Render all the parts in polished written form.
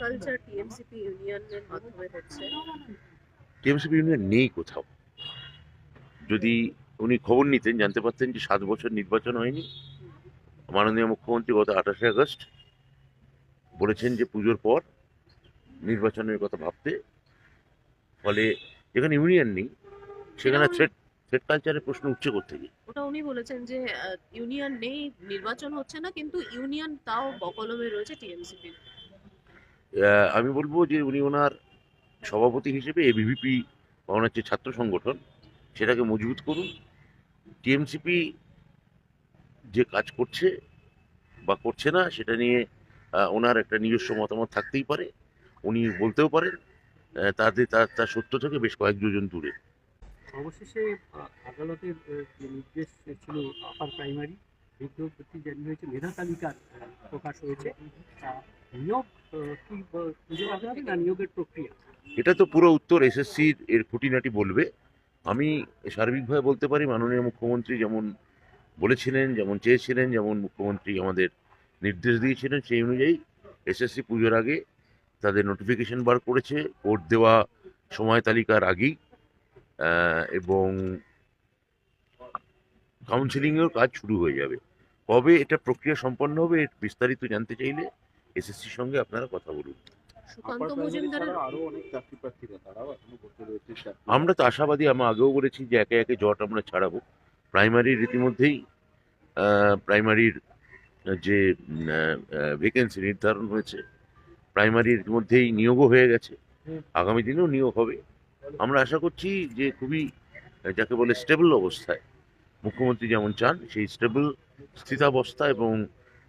Culture TMCP ইউনিয়নের মাধ্যমে হচ্ছে। টিএমসিপি ইউনিয়ন নেই কোথাও। যদি উনি খবর নিতেন জানতে পারতেন যে 7 বছর নির্বাচন হয়নি। মাননীয় মুখ্যমন্ত্রী গত 28শে আগস্ট বলেছেন যে পুজোর পর নির্বাচনের কথা ভাবতে। ফলে যেখানে ইউনিয়ন নেই সেটা সেখানে উনি থ্রেট থ্রেট কালচারের প্রশ্ন উঠছে কোত্থেকে? ওটা উনি বলেছেন যে ইউনিয়ন নেই, নির্বাচন হচ্ছে না, কিন্তু ইউনিয়ন তাও বকলমে রয়েছে টিএমসিপির। আমি বলবো যে উনি ওনার সভাপতি হিসেবে এবিভিপি বা ওনার যে ছাত্র সংগঠন সেটাকে মজবুত করুন। টিএমসিপি যে কাজ করছে বা করছে না সেটা নিয়ে ওনার একটা নিজস্ব মতামত থাকতেই পারে। উনি বলতেও পারেন। তার সত্য থেকে বেশ কয়েক যোজন দূরে। অবশেষে আদালতের যে নির্দেশ ছিল আপার প্রাইমারি বিজ্ঞপ্তি জারি হয়েছে, মেধা তালিকার প্রকাশ হয়েছে। নিয়োগ কি পুজোর আগে হবে না নিয়োগের প্রক্রিয়া? এটা তো পুরো উত্তর এসএসসির এর খুঁটিনাটি বলবে। আমি সার্বিকভাবে বলতে পারি মাননীয় মুখ্যমন্ত্রী যেমন বলেছিলেন, যেমন চেয়েছিলেন, যেমন মুখ্যমন্ত্রী আমাদের নির্দেশ দিয়েছিলেন সেই অনুযায়ী এসএসসি পুজোর আগে তাদের নোটিফিকেশন বার করেছে কোর্ট দেওয়া সময় তালিকার আগেই। এবং কাউন্সিলিংয়ের কাজ শুরু হয়ে যাবে। কবে এটা প্রক্রিয়া সম্পন্ন হবে এর বিস্তারিত জানতে চাইলে এসএসসির সঙ্গে আপনারা কথা বলুন। সুকান্ত মজুমদারের আরো অনেক চাকরি প্রার্থীরা তারাও এখনো করতে রয়েছে আমরা তো আশাবাদী, আমি আগেও বলেছি যে একে একে জট আমরা ছাড়াবো। প্রাইমারির ইতিমধ্যেই প্রাইমারির যে ভ্যাকেন্সি নির্ধারণ হয়েছে, প্রাইমারির মধ্যেই নিয়োগও হয়ে গেছে, আগামী দিনেও নিয়োগ হবে। আমরা আশা করছি যে খুবই যাকে বলে স্টেবল অবস্থায় মুখ্যমন্ত্রী যেমন চান সেই স্টেবল স্থিতাবস্থা এবং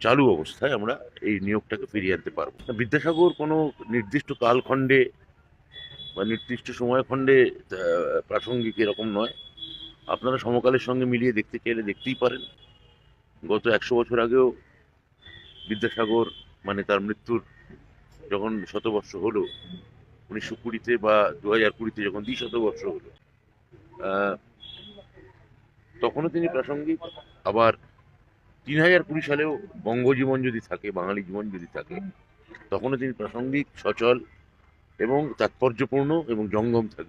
চালু অবস্থায় আমরা এই নিয়োগটাকে ফিরিয়ে আনতে পারবো। বিদ্যাসাগর কোনো নির্দিষ্ট কালখণ্ডে বা নির্দিষ্ট সময়খণ্ডে প্রাসঙ্গিক এরকম নয়। আপনারা সমকালের সঙ্গে মিলিয়ে দেখতে চাইলে দেখতেই পারেন। গত 100 বছর আগেও বিদ্যাসাগর মানে তার মৃত্যুর যখন শতবর্ষ হলো 1920-তে বা 2020-তে যখন দ্বিশতবর্ষ হলো, আহ, তখনও তিনি প্রাসঙ্গিক। আবার 3020 সালেও বঙ্গজীবন যদি থাকে, বাঙালি জীবন যদি থাকে, তখনও তিনি প্রাসঙ্গিক, সচল এবং তাৎপর্যপূর্ণ এবং জঙ্গম থাকবে।